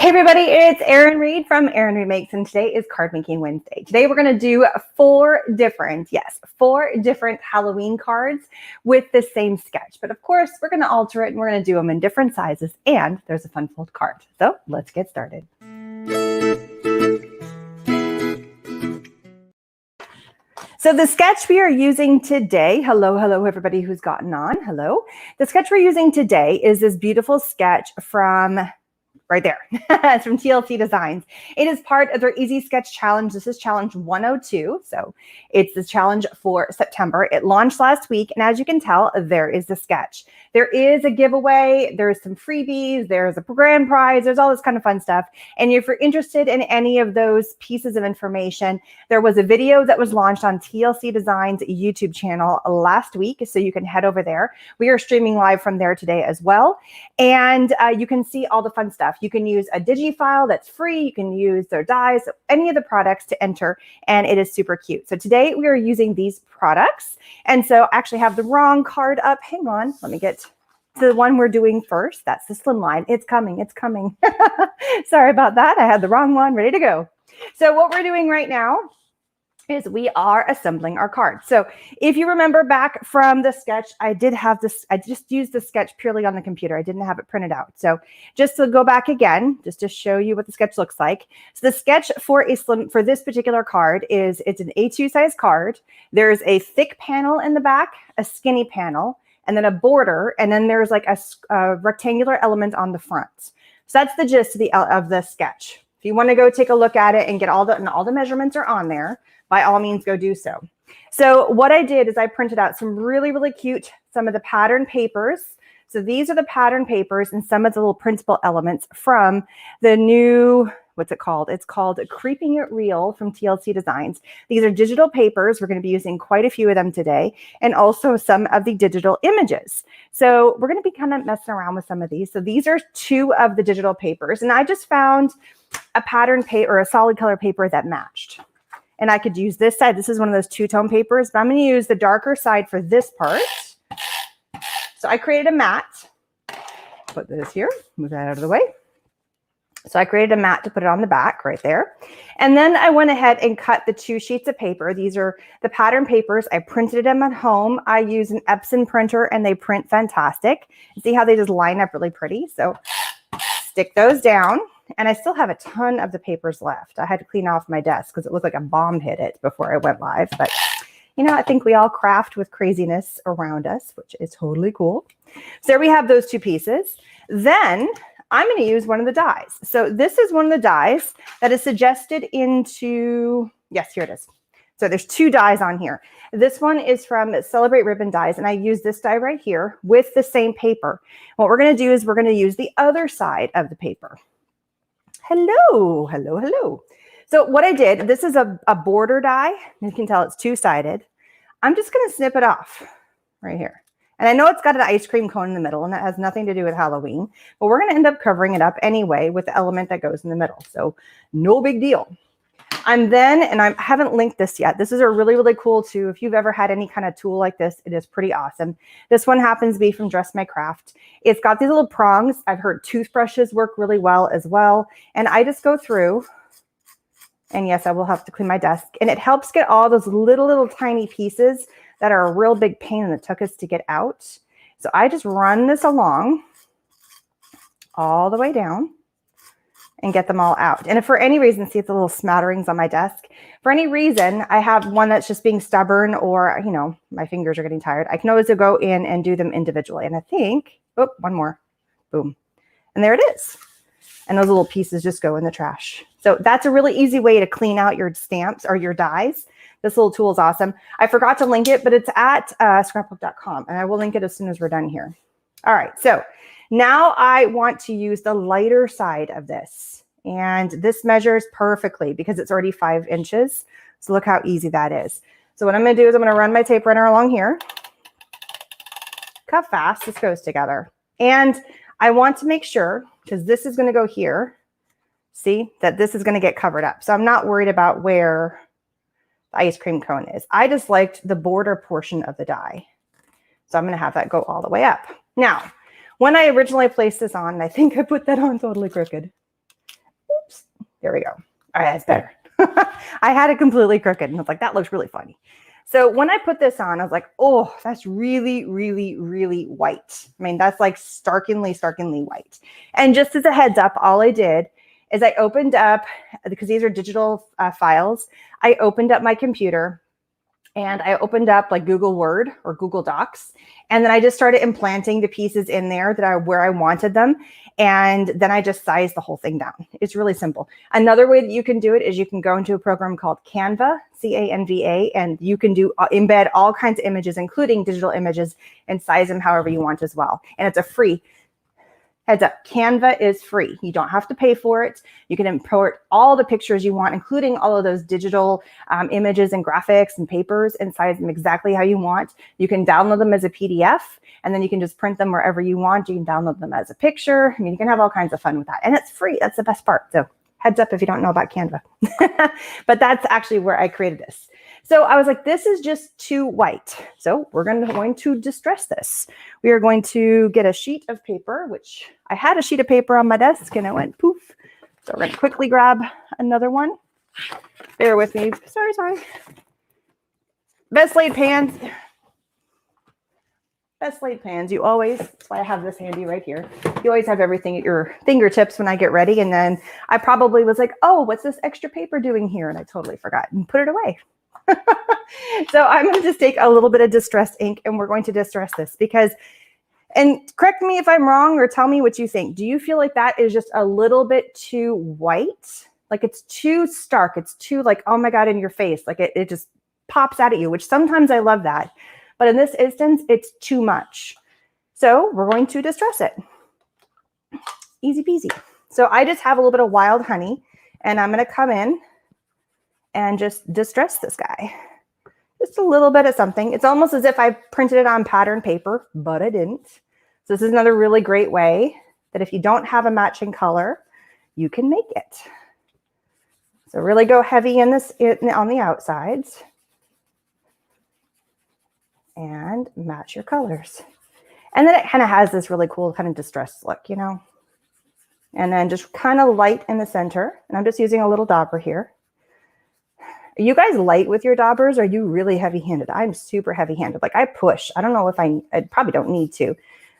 Hey everybody, it's Erin Reed from Erin Reed Makes, and today is Card Making Wednesday. Today we're going to do four different Halloween cards with the same sketch. But of course, we're going to alter it and we're going to do them in different sizes, and there's a fun fold card. So let's get started. So the sketch we are using today, hello everybody who's gotten on, hello. The sketch we're using today is this beautiful sketch from right there. It's from TLC Designs. It is part of their Easy Sketch Challenge. This is challenge 102. So it's the challenge for September. It launched last week. And as you can tell, there is the sketch. There is a giveaway. There's some freebies. There's a grand prize. There's all this kind of fun stuff. And if you're interested in any of those pieces of information, there was a video that was launched on TLC Designs YouTube channel last week. So you can head over there. We are streaming live from there today as well. And you can see all the fun stuff. You can use a digi file that's free. You can use their dies, any of the products to enter, and it is super cute. So today we are using these products. And so I actually have the wrong card up. Hang on, let me get to the one we're doing first. That's the slimline. It's coming, it's coming. Sorry about that. I had the wrong one ready to go. So what we're doing right now is we are assembling our cards. So if you remember back from the sketch, I did have this, I just used the sketch purely on the computer. I didn't have it printed out. So just to go back again, just to show you what the sketch looks like. So the sketch for this particular card is, it's an A2 size card. There's a thick panel in the back, a skinny panel, and then a border. And then there's like a rectangular element on the front. So that's the gist of the sketch. If you want to go take a look at it and get all the measurements are on there, by all means, go do so. So what I did is I printed out some really cute, some of the pattern papers. So these are the pattern papers and some of the little printable elements from the new, what's it called? It's called Creeping It Real from TLC Designs. These are digital papers. We're going to be using quite a few of them today, and also some of the digital images. So we're going to be kind of messing around with some of these. So these are two of the digital papers, and I just found a pattern paper or a solid color paper that matched. And I could use this side. This is one of those two-tone papers, but I'm going to use the darker side for this part. So I created a mat. Put this here, move that out of the way. So I created a mat to put it on the back right there. And then I went ahead and cut the two sheets of paper. These are the pattern papers. I printed them at home. I use an Epson printer and they print fantastic. See how they just line up really pretty? So stick those down. And I still have a ton of the papers left. I had to clean off my desk because it looked like a bomb hit it before I went live. But, you know, I think we all craft with craziness around us, which is totally cool. So there we have those two pieces. Then I'm going to use one of the dies. So this is one of the dies that is suggested into, yes, here it is. So there's two dies on here. This one is from Celebrate Ribbon Dies, and I use this die right here with the same paper. What we're going to do is we're going to use the other side of the paper. Hello. So what I did, this is a border die. You can tell it's two-sided. I'm just going to snip it off right here. And I know it's got an ice cream cone in the middle, and that has nothing to do with Halloween, but we're going to end up covering it up anyway with the element that goes in the middle. So no big deal. And I haven't linked this yet. This is a really cool too. If you've ever had any kind of tool like this, it is pretty awesome. This one happens to be from Dress My Craft. It's got these little prongs. I've heard toothbrushes work really well as well. And I just go through, and yes, I will have to clean my desk. And it helps get all those little tiny pieces that are a real big pain in the tuchus to get out. So I just run this along all the way down and get them all out. And if for any reason, see it's a little smatterings on my desk. For any reason, I have one that's just being stubborn or, you know, my fingers are getting tired. I can always go in and do them individually. And I think, oh, one more, boom. And there it is. And those little pieces just go in the trash. So that's a really easy way to clean out your stamps or your dies. This little tool is awesome. I forgot to link it, but it's at scrapbook.com. And I will link it as soon as we're done here. All right, so now I want to use the lighter side of this. And this measures perfectly because it's already 5 inches. So look how easy that is. So what I'm going to do is I'm going to run my tape runner along here. Look how fast this goes together. And I want to make sure, because this is going to go here, see, that this is going to get covered up. So I'm not worried about where the ice cream cone is. I just liked the border portion of the die. So I'm going to have that go all the way up. Now, when I originally placed this on, I think I put that on totally crooked. There we go. All right, that's better. I had it completely crooked and I was like, that looks really funny. So when I put this on, I was like, oh, that's really, really, really white. I mean, that's like starkly white. And just as a heads up, all I did is I opened up, because these are digital files, I opened up my computer and I opened up like Google Word or Google Docs. And then I just started implanting the pieces in there where I wanted them. And then I just sized the whole thing down. It's really simple. Another way that you can do it is you can go into a program called Canva, C-A-N-V-A, and you can embed all kinds of images, including digital images, and size them however you want as well. And it's a free. Heads up, Canva is free. You don't have to pay for it. You can import all the pictures you want, including all of those digital images and graphics and papers, and size them exactly how you want. You can download them as a PDF, and then you can just print them wherever you want. You can download them as a picture. I mean, you can have all kinds of fun with that. And it's free. That's the best part. So heads up if you don't know about Canva. But that's actually where I created this. So I was like, this is just too white. So we're going to distress this. We are going to get a sheet of paper, which I had a sheet of paper on my desk and it went poof. So we're going to quickly grab another one. Bear with me. Sorry. Best laid plans. Best laid plans. You always, that's why I have this handy right here. You always have everything at your fingertips when I get ready. And then I probably was like, oh, what's this extra paper doing here? And I totally forgot and put it away. So I'm going to just take a little bit of distressed ink and we're going to distress this because, and correct me if I'm wrong or tell me what you think. Do you feel like that is just a little bit too white? Like it's too stark. It's too like, oh my God, in your face. Like it just pops out at you, which sometimes I love that. But in this instance, it's too much. So we're going to distress it. Easy peasy. So I just have a little bit of wild honey and I'm going to come in and just distress this guy. Just a little bit of something. It's almost as if I printed it on pattern paper, but I didn't. So this is another really great way that if you don't have a matching color, you can make it. So really go heavy on the outsides and match your colors. And then it kind of has this really cool kind of distressed look, you know? And then just kind of light in the center. And I'm just using a little dauber here. Are you guys light with your daubers? Or are you really heavy-handed? I'm super heavy-handed. Like I push. I don't know if I probably don't need to.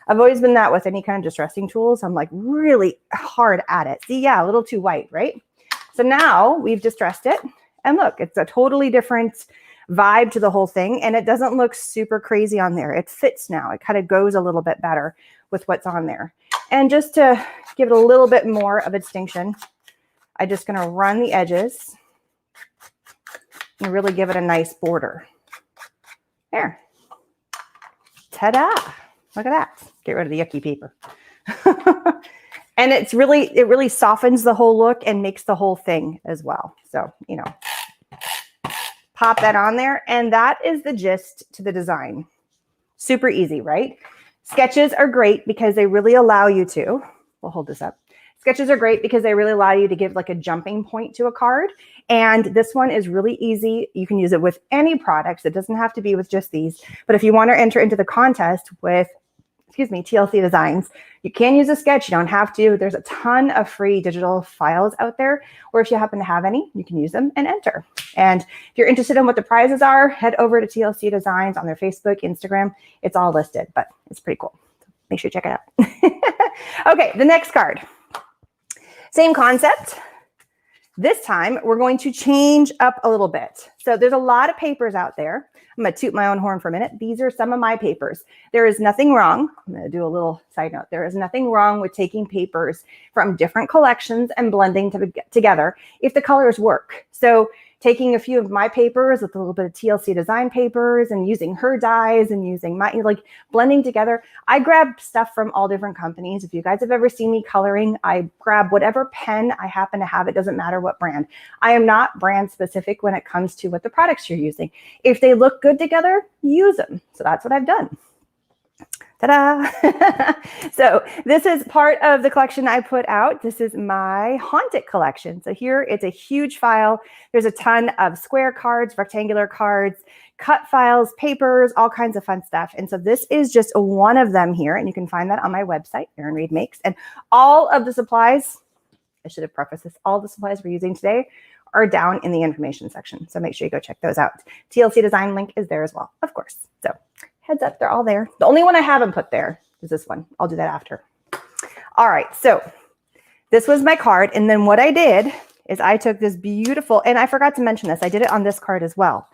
I've always been that with any kind of distressing tools. I'm like really hard at it. See, yeah, a little too white, right? So now we've distressed it. And look, it's a totally different vibe to the whole thing. And it doesn't look super crazy on there. It fits now. It kind of goes a little bit better with what's on there. And just to give it a little bit more of a distinction, I'm just going to run the edges and really give it a nice border. There. Ta-da. Look at that. Get rid of the yucky paper. And it really softens the whole look and makes the whole thing as well. So, you know, pop that on there. And that is the gist to the design. Super easy, right? Sketches are great because they really allow you to, we'll hold this up. Sketches are great because they really allow you to give like a jumping point to a card. And this one is really easy. You can use it with any products. It doesn't have to be with just these. But if you want to enter into the contest with, TLC Designs, you can use a sketch. You don't have to. There's a ton of free digital files out there. Or if you happen to have any, you can use them and enter. And if you're interested in what the prizes are, head over to TLC Designs on their Facebook, Instagram. It's all listed, but it's pretty cool. Make sure you check it out. Okay, the next card. Same concept. This time, we're going to change up a little bit. So there's a lot of papers out there. I'm going to toot my own horn for a minute. These are some of my papers. There is nothing wrong. I'm going to do a little side note. There is nothing wrong with taking papers from different collections and blending together if the colors work. So taking a few of my papers with a little bit of TLC Design papers and using her dyes and using my, like blending together. I grab stuff from all different companies. If you guys have ever seen me coloring, I grab whatever pen I happen to have. It doesn't matter what brand. I am not brand specific when it comes to what the products you're using. If they look good together, use them. So that's what I've done. Ta-da! So this is part of the collection I put out. This is my Haunted collection. So here it's a huge file. There's a ton of square cards, rectangular cards, cut files, papers, all kinds of fun stuff. And so this is just one of them here. And you can find that on my website, Erin Reed Makes. And all of the supplies I should have prefaced this. All the supplies we're using today are down in the information section. So make sure you go check those out. TLC design link is there as well, of course. So heads up, they're all there. The only one I haven't put there is this one. I'll do that after. All right, so this was my card. And then what I did is I took this beautiful, and I forgot to mention this, I did it on this card as well.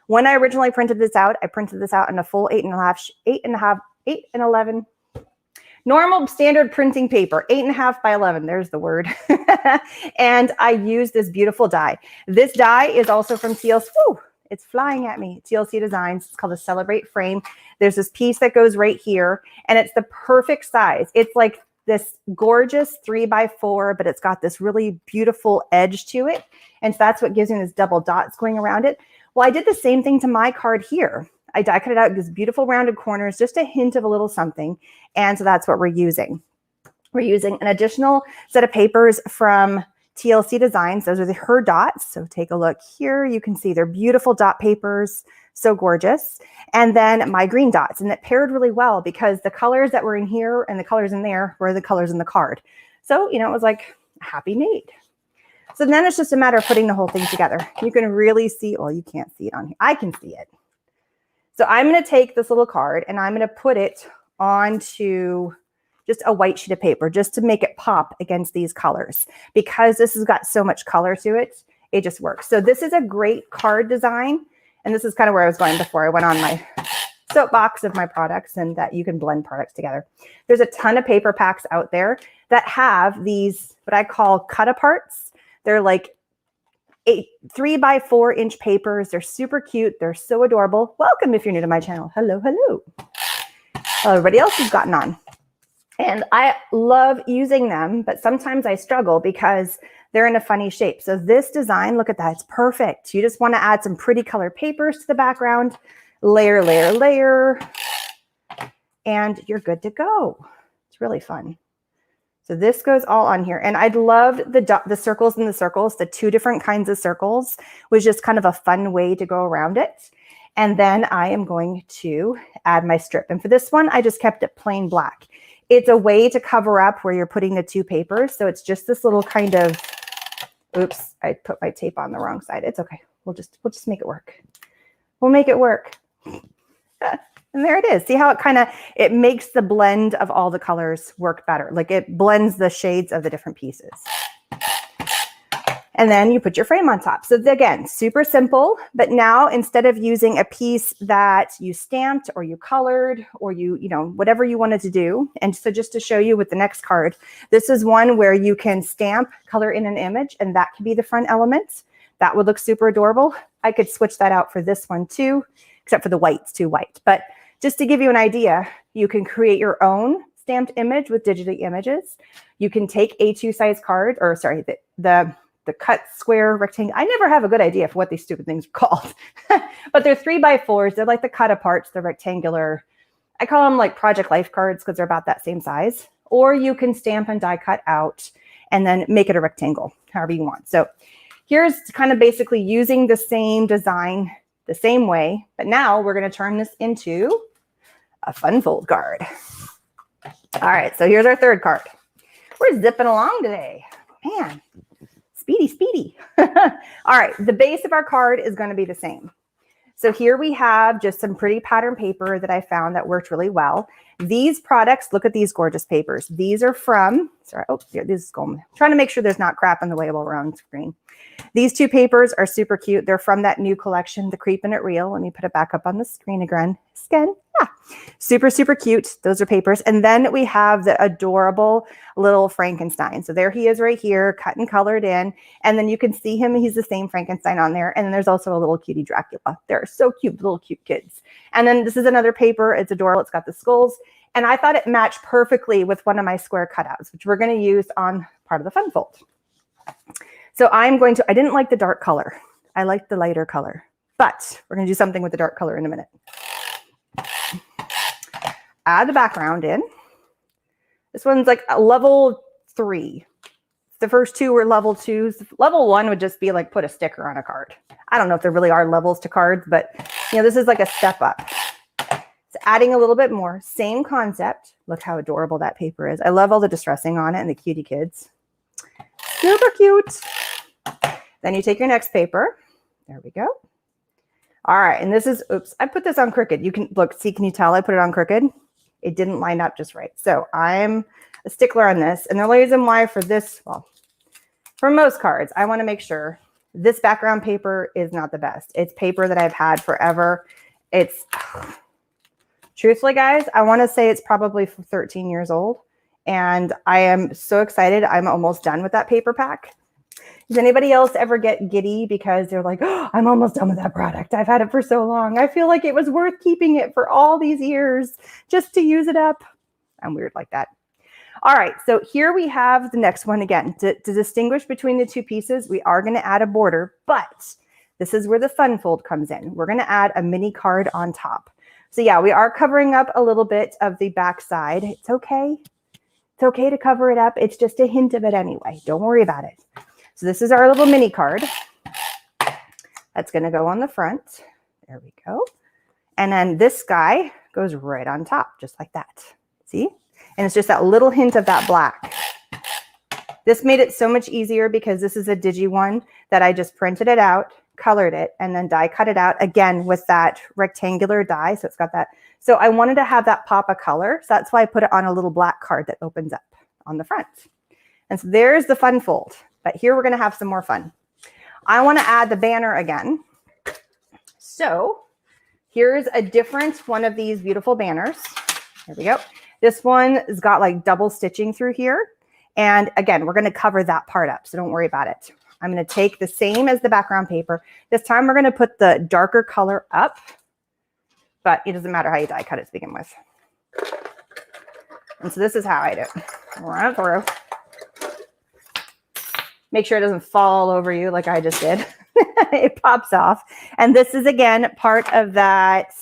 When I originally printed this out, I printed this out in a full 8 and 11, normal standard printing paper, 8.5 by 11, there's the word. And I used this beautiful die. This die is also from TLC, woo, it's flying at me, TLC Designs. It's called a Celebrate Frame. There's this piece that goes right here, and it's the perfect size. It's like this gorgeous 3x4, but it's got this really beautiful edge to it. And so that's what gives me this double dots going around it. Well, I did the same thing to my card here. I die cut it out, these beautiful rounded corners, just a hint of a little something. And so that's what we're using. We're using an additional set of papers from TLC Designs. Those are her dots. So take a look here. You can see they're beautiful dot papers. So gorgeous. And then my green dots. And it paired really well because the colors that were in here and the colors in there were the colors in the card. So, you know, it was like a happy mate. So then it's just a matter of putting the whole thing together. You can really see, well, you can't see it on here. I can see it. So I'm going to take this little card and I'm going to put it onto just a white sheet of paper just to make it pop against these colors. Because this has got so much color to it, it just works. So this is a great card design. And this is kind of where I was going before I went on my soapbox of my products and that you can blend products together. There's a ton of paper packs out there that have these, what I call cut aparts. They're like 3x4 inch papers. They're super cute. They're so adorable. Welcome if you're new to my channel. Hello, hello. Everybody else has gotten on. And I love using them, but sometimes I struggle because they're in a funny shape. So this design, look at that, it's perfect. You just want to add some pretty colored papers to the background, layer, layer, layer, and you're good to go. It's really fun. So this goes all on here. And I love the circles in the circles, the two different kinds of circles was just kind of a fun way to go around it. And then I am going to add my strip. And for this one, I just kept it plain black. It's a way to cover up where you're putting the two papers. So it's just this little kind of, oops, I put my tape on the wrong side. It's okay. We'll just make it work. We'll make it work. And there it is. See how it makes the blend of all the colors work better. Like it blends the shades of the different pieces. And then you put your frame on top. So again, super simple, but now instead of using a piece that you stamped or you colored or you know, whatever you wanted to do. And so just to show you with the next card, this is one where you can stamp, color in an image, and that could be the front element. That would look super adorable. I could switch that out for this one too, except for the white's too white. But just to give you an idea, you can create your own stamped image with digital images. You can take A2 size card, or sorry, the cut square rectangle. I never have a good idea for what these stupid things are called, but they're 3x4s. They're like the cut aparts, the rectangular. I call them like Project Life cards because they're about that same size. Or you can stamp and die cut out and then make it a rectangle, however you want. So here's kind of basically using the same design the same way, but now we're going to turn this into a fun fold card. All right, so here's our third card. We're zipping along today. Man. Speedy, speedy. All right, the base of our card is going to be the same. So here we have just some pretty pattern paper that I found that worked really well. These products, look at these gorgeous papers. These are from, sorry, oh, here, this is going. I'm trying to make sure there's not crap in the way while we're on screen. These two papers are super cute. They're from that new collection, The Creepin' It Real. Let me put it back up on the screen again. Yeah. Super, super cute. Those are papers. And then we have the adorable little Frankenstein. So there he is right here, cut and colored in. And then you can see him. He's the same Frankenstein on there. And then there's also a little cutie Dracula. They're so cute, little cute kids. And then this is another paper. It's adorable. It's got the skulls. And I thought it matched perfectly with one of my square cutouts, which we're going to use on part of the fun fold. So I didn't like the dark color. I like the lighter color, but we're going to do something with the dark color in a minute. Add the background in. This one's like a level 3. The first two were level 2s. Level 1 would just be like put a sticker on a card. I don't know if there really are levels to cards, but you know, this is like a step up. So adding a little bit more, same concept. Look how adorable that paper is. I love all the distressing on it and the cutie kids. Super cute. Then you take your next paper. There we go. All right, and this is, oops, I put this on crooked. You can, look, see, can you tell I put it on crooked? It didn't line up just right. So I'm a stickler on this. And the reason why for this, well, for most cards, I want to make sure this background paper is not the best. It's paper that I've had forever. It's, truthfully, guys, I want to say it's probably 13 years old. And I am so excited. I'm almost done with that paper pack. Does anybody else ever get giddy because they're like, oh, I'm almost done with that product. I've had it for so long. I feel like it was worth keeping it for all these years just to use it up. I'm weird like that. All right, so here we have the next one again. To distinguish between the two pieces, we are going to add a border, but this is where the fun fold comes in. We're going to add a mini card on top. So yeah, we are covering up a little bit of the back side. It's okay. It's okay to cover it up. It's just a hint of it anyway. Don't worry about it. So this is our little mini card. That's going to go on the front. There we go. And then this guy goes right on top, just like that. See? And it's just that little hint of that black. This made it so much easier because this is a digi one that I just printed it out, colored it, and then die cut it out again with that rectangular die. So it's got that. So I wanted to have that pop of color. So that's why I put it on a little black card that opens up on the front. And so there's the fun fold. But here we're going to have some more fun. I want to add the banner again. So here's a different one of these beautiful banners. There we go. This one has got like double stitching through here. And again, we're going to cover that part up. So don't worry about it. I'm going to take the same as the background paper. This time we're going to put the darker color up. But it doesn't matter how you die cut it to begin with. And so this is how I do it. Run it through. Make sure it doesn't fall all over you like I just did. It pops off. And this is, again, part of that,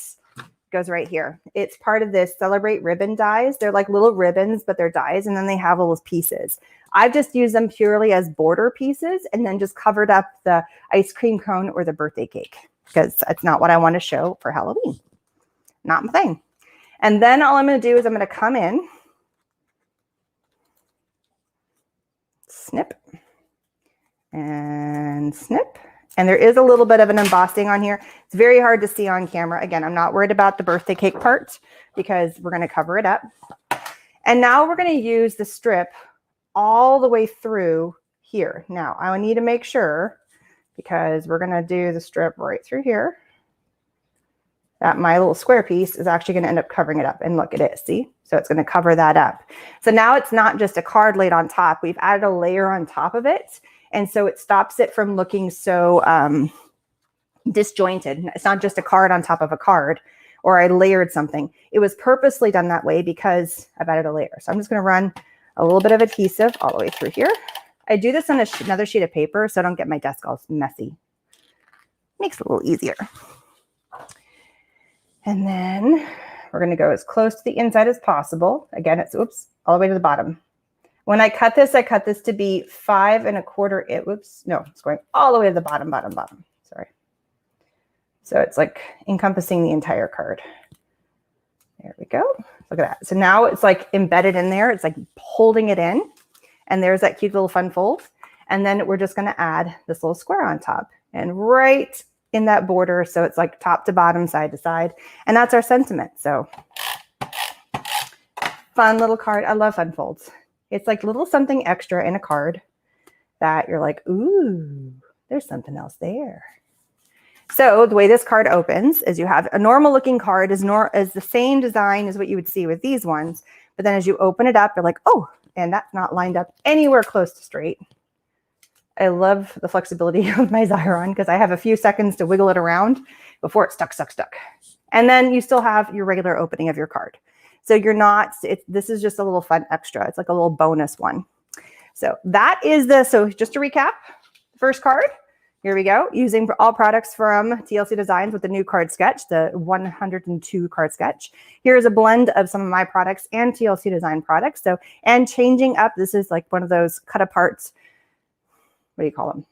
goes right here. It's part of this Celebrate ribbon dies. They're like little ribbons, but they're dies, and then they have little pieces. I've just used them purely as border pieces and then just covered up the ice cream cone or the birthday cake because that's not what I want to show for Halloween. Not my thing. And then all I'm going to do is I'm going to come in, snip, and snip. And there is a little bit of an embossing on here. It's very hard to see on camera. Again, I'm not worried about the birthday cake part because we're going to cover it up. And now we're going to use the strip all the way through here. Now, I need to make sure, because we're going to do the strip right through here, that my little square piece is actually going to end up covering it up. And look, it is, see? So it's going to cover that up. So now it's not just a card laid on top. We've added a layer on top of it. And so it stops it from looking so disjointed. It's not just a card on top of a card, or I layered something. It was purposely done that way because I've added a layer. So I'm just going to run a little bit of adhesive all the way through here. I do this on another sheet of paper so I don't get my desk all messy. Makes it a little easier. And then we're going to go as close to the inside as possible. Again, it's, oops, all the way to the bottom. When I cut this to be 5 1/4. Whoops, no, it's going all the way to the bottom, bottom. Sorry. So it's like encompassing the entire card. There we go. Look at that. So now it's like embedded in there. It's like holding it in. And there's that cute little fun fold. And then we're just going to add this little square on top and right in that border. So it's like top to bottom, side to side. And that's our sentiment. So fun little card. I love fun folds. It's like little something extra in a card that you're like, ooh, there's something else there. So the way this card opens is you have a normal looking card is the same design as what you would see with these ones. But then as you open it up, you're like, oh, and that's not lined up anywhere close to straight. I love the flexibility of my Xyron because I have a few seconds to wiggle it around before it's stuck. And then you still have your regular opening of your card. So you're not, this is just a little fun extra. It's like a little bonus one. So that is so just to recap, first card, here we go. Using all products from TLC Designs with the new card sketch, the 102 card sketch. Here's a blend of some of my products and TLC Design products. So, and changing up, this is like one of those cut aparts, what do you call them?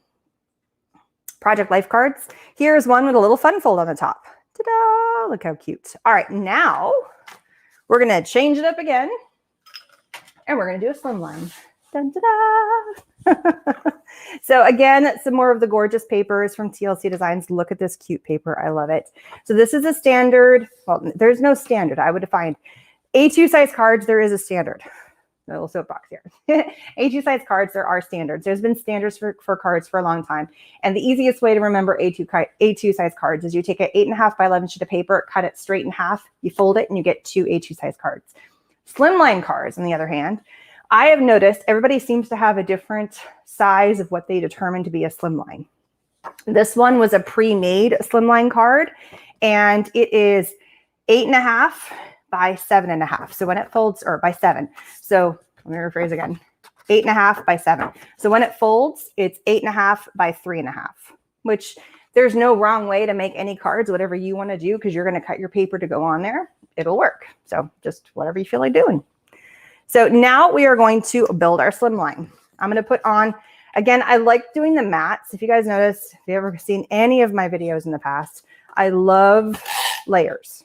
Project Life cards. Here's one with a little fun fold on the top. Ta-da! Look how cute. All right, now we're going to change it up again, and we're going to do a slimline. Dun, da, So again, some more of the gorgeous papers from TLC Designs. Look at this cute paper. I love it. So this is a standard. Well, there's no standard. I would define A2 size cards. There is a standard. A little soapbox here. A2 size cards, there are standards. There's been standards for cards for a long time. And the easiest way to remember A2 size cards is you take an 8.5 by 11 sheet of paper, cut it straight in half, you fold it, and you get 2 A2 size cards. Slimline cards, on the other hand, I have noticed everybody seems to have a different size of what they determine to be a slimline. This one was a pre-made slimline card, and it is 8.5 by 7.5. So when it folds, or by 7. So let me rephrase again, 8.5 by 7. So when it folds, it's 8.5 by 3.5, which there's no wrong way to make any cards, whatever you want to do, because you're going to cut your paper to go on there. It'll work. So just whatever you feel like doing. So now we are going to build our slimline. I'm going to put on, again, I like doing the mats. If you guys notice, if you've ever seen any of my videos in the past, I love layers.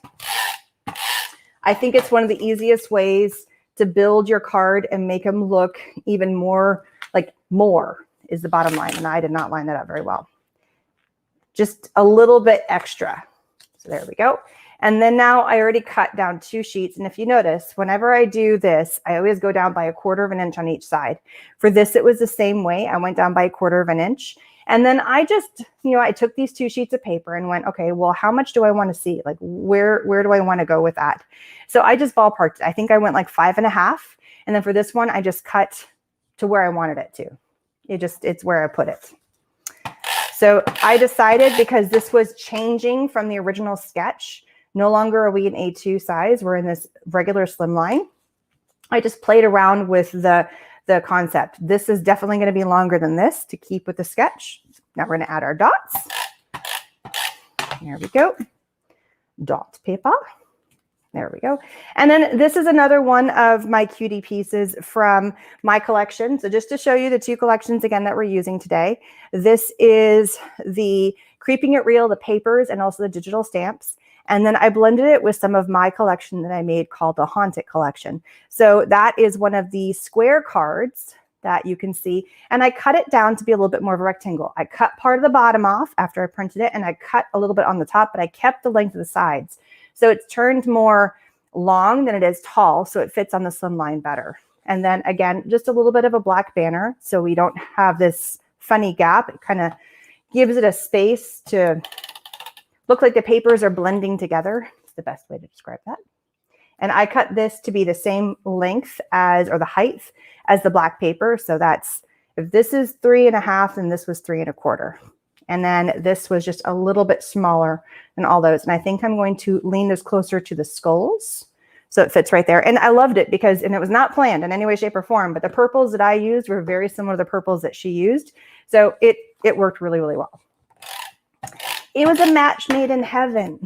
I think it's one of the easiest ways to build your card and make them look even more like more is the bottom line. And I did not line that up very well. Just a little bit extra. So there we go. And then now I already cut down 2 sheets. And if you notice, whenever I do this, I always go down by 1/4 of an inch on each side. For this, it was the same way. I went down by 1/4 of an inch. And then I just, I took these 2 sheets of paper and went, okay, well, how much do I want to see? Like, where do I want to go with that? So I just ballparked it. I think I went like 5.5. And then for this one, I just cut to where I wanted it to. It's where I put it. So I decided, because this was changing from the original sketch, no longer are we in A2 size, we're in this regular slimline. I just played around with the concept. This is definitely going to be longer than this to keep with the sketch. Now we're going to add our dots. There we go. Dot paper. There we go. And then this is another one of my cutie pieces from my collection. So just to show you the 2 collections again that we're using today, this is the Creeping It Real, the papers, and also the digital stamps. And then I blended it with some of my collection that I made called the Haunted collection. So that is one of the square cards that you can see. And I cut it down to be a little bit more of a rectangle. I cut part of the bottom off after I printed it, and I cut a little bit on the top, but I kept the length of the sides. So it's turned more long than it is tall, so it fits on the slimline better. And then again, just a little bit of a black banner, so we don't have this funny gap. It kind of gives it a space to look like the papers are blending together. It's the best way to describe that. And I cut this to be the same length as, or the height as the black paper. So that's, if this is 3.5, then this was 3.25. And then this was just a little bit smaller than all those. And I think I'm going to lean this closer to the skulls, so it fits right there. And I loved it because, and it was not planned in any way, shape, or form, but the purples that I used were very similar to the purples that she used. So it worked really, really well. It was a match made in heaven,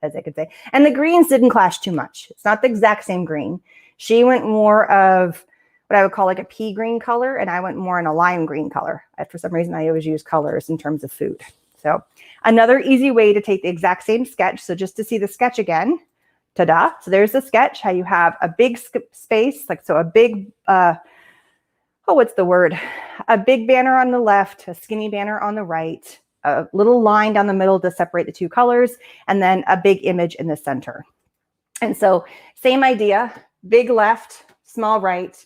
as I could say. And the greens didn't clash too much. It's not the exact same green. She went more of what I would call like a pea green color, and I went more in a lime green color. For some reason, I always use colors in terms of food. So another easy way to take the exact same sketch. So just to see the sketch again, ta-da. So there's the sketch, how you have a big space, like so a big, what's the word? A big banner on the left, a skinny banner on the right, a little line down the middle to separate the 2 colors, and then a big image in the center. And so same idea, big left, small right,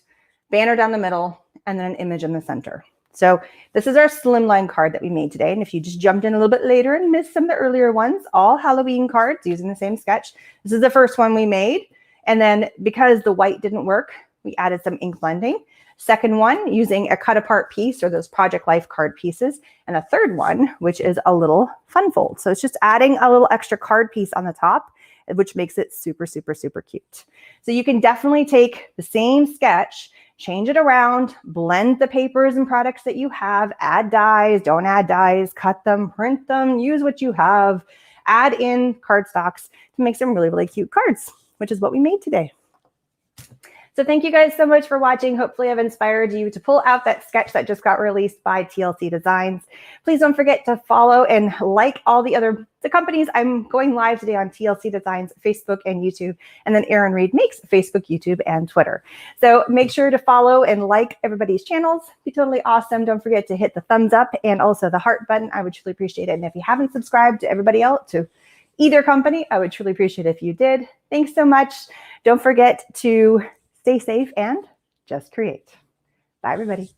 banner down the middle, and then an image in the center. So this is our slimline card that we made today. And if you just jumped in a little bit later and missed some of the earlier ones, all Halloween cards using the same sketch. This is the first one we made. And then because the white didn't work, we added some ink blending. Second one, using a cut apart piece or those Project Life card pieces. And a third one, which is a little fun fold. So it's just adding a little extra card piece on the top, which makes it super, super, super cute. So you can definitely take the same sketch, change it around, blend the papers and products that you have, add dies, don't add dies, cut them, print them, use what you have, add in cardstocks to make some really, really cute cards, which is what we made today. So thank you guys so much for watching. Hopefully I've inspired you to pull out that sketch that just got released by TLC Designs. Please don't forget to follow and like all the companies. I'm going live today on TLC Designs, Facebook and YouTube. And then Erin Reed makes Facebook, YouTube, and Twitter. So make sure to follow and like everybody's channels. Be totally awesome. Don't forget to hit the thumbs up and also the heart button. I would truly appreciate it. And if you haven't subscribed to everybody else, to either company, I would truly appreciate it if you did. Thanks so much. Don't forget to stay safe and just create. Bye, everybody.